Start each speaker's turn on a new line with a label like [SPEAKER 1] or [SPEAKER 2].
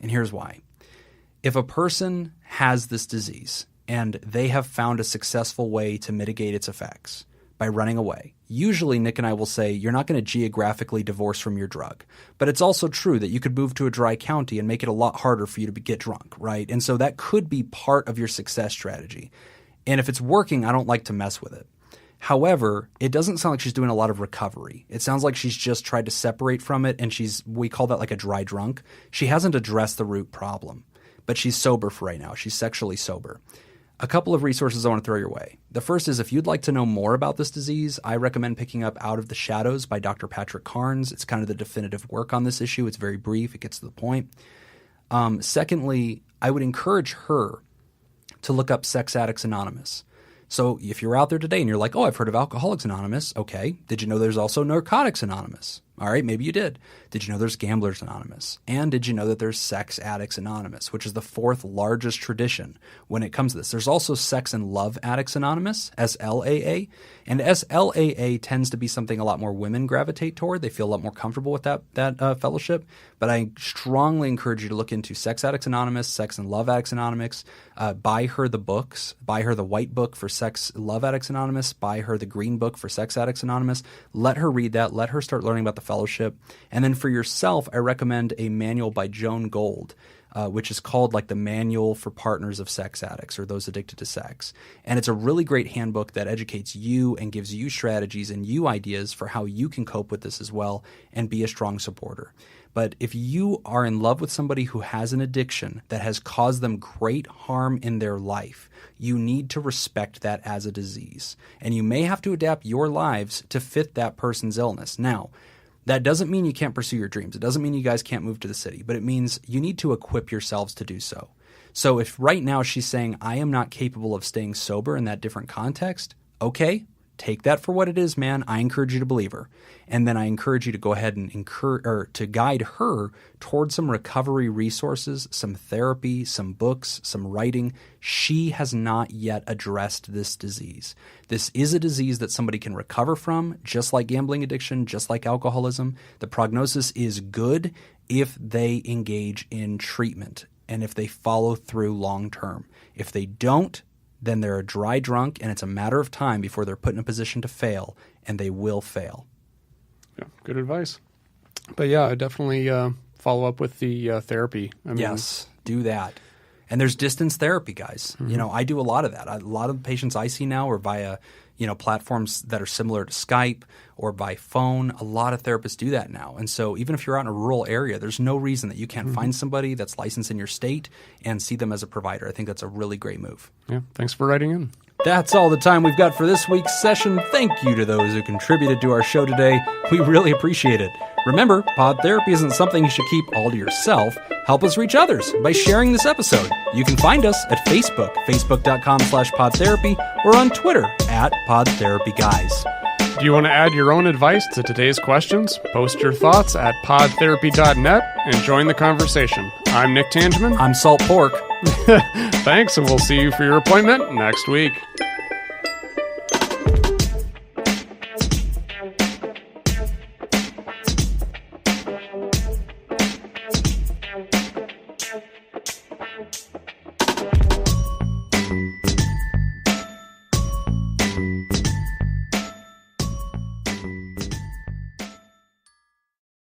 [SPEAKER 1] And here's why. If a person has this disease and they have found a successful way to mitigate its effects by running away, usually Nick and I will say you're not going to geographically divorce from your drug. But it's also true that you could move to a dry county and make it a lot harder for you to get drunk, right? And so that could be part of your success strategy. And if it's working, I don't like to mess with it. However, it doesn't sound like she's doing a lot of recovery. It sounds like she's just tried to separate from it, and we call that like a dry drunk. She hasn't addressed the root problem, but she's sober for right now. She's sexually sober. A couple of resources I want to throw your way. The first is if you'd like to know more about this disease, I recommend picking up Out of the Shadows by Dr. Patrick Carnes. It's kind of the definitive work on this issue. It's very brief. It gets to the point. Secondly, I would encourage her to look up Sex Addicts Anonymous. So if you're out there today and you're like, oh, I've heard of Alcoholics Anonymous. Okay. Did you know there's also Narcotics Anonymous? All right, maybe you did. Did you know there's Gamblers Anonymous? And did you know that there's Sex Addicts Anonymous, which is the fourth largest tradition when it comes to this? There's also Sex and Love Addicts Anonymous, SLAA. And SLAA tends to be something a lot more women gravitate toward. They feel a lot more comfortable with that fellowship. But I strongly encourage you to look into Sex Addicts Anonymous, Sex and Love Addicts Anonymous. Buy her the books. Buy her the white book for Sex Love Addicts Anonymous. Buy her the green book for Sex Addicts Anonymous. Let her read that. Let her start learning about the fellowship. And then for yourself, I recommend a manual by Joan Gold, which is called like the Manual for Partners of Sex Addicts or Those Addicted to Sex. And it's a really great handbook that educates you and gives you strategies and you ideas for how you can cope with this as well and be a strong supporter. But if you are in love with somebody who has an addiction that has caused them great harm in their life, you need to respect that as a disease. And you may have to adapt your lives to fit that person's illness. Now, that doesn't mean you can't pursue your dreams. It doesn't mean you guys can't move to the city, but it means you need to equip yourselves to do so. So if right now she's saying, I am not capable of staying sober in that different context, okay, take that for what it is, man. I encourage you to believe her. And then I encourage you to go ahead and to guide her towards some recovery resources, some therapy, some books, some writing. She has not yet addressed this disease. This is a disease that somebody can recover from, just like gambling addiction, just like alcoholism. The prognosis is good if they engage in treatment and if they follow through long term. If they don't, then they're a dry drunk, and it's a matter of time before they're put in a position to fail, and they will fail.
[SPEAKER 2] Yeah, good advice. But yeah, I definitely follow up with the therapy.
[SPEAKER 1] Yes, do that. And there's distance therapy, guys. Mm-hmm. You know, I do a lot of that. A lot of the patients I see now are via, platforms that are similar to Skype or by phone. A lot of therapists do that now. And so even if you're out in a rural area, there's no reason that you can't find somebody that's licensed in your state and see them as a provider. I think that's a really great move.
[SPEAKER 2] Yeah, thanks for writing in.
[SPEAKER 1] That's all the time we've got for this week's session. Thank you to those who contributed to our show today. We really appreciate it. Remember, pod therapy isn't something you should keep all to yourself. Help us reach others by sharing this episode. You can find us at Facebook, facebook.com/podtherapy, or on Twitter @podtherapyguys.
[SPEAKER 2] Do you want to add your own advice to today's questions? Post your thoughts at podtherapy.net and join the conversation. I'm Nick Tangeman.
[SPEAKER 1] I'm Salt Pork.
[SPEAKER 2] Thanks, and we'll see you for your appointment next week.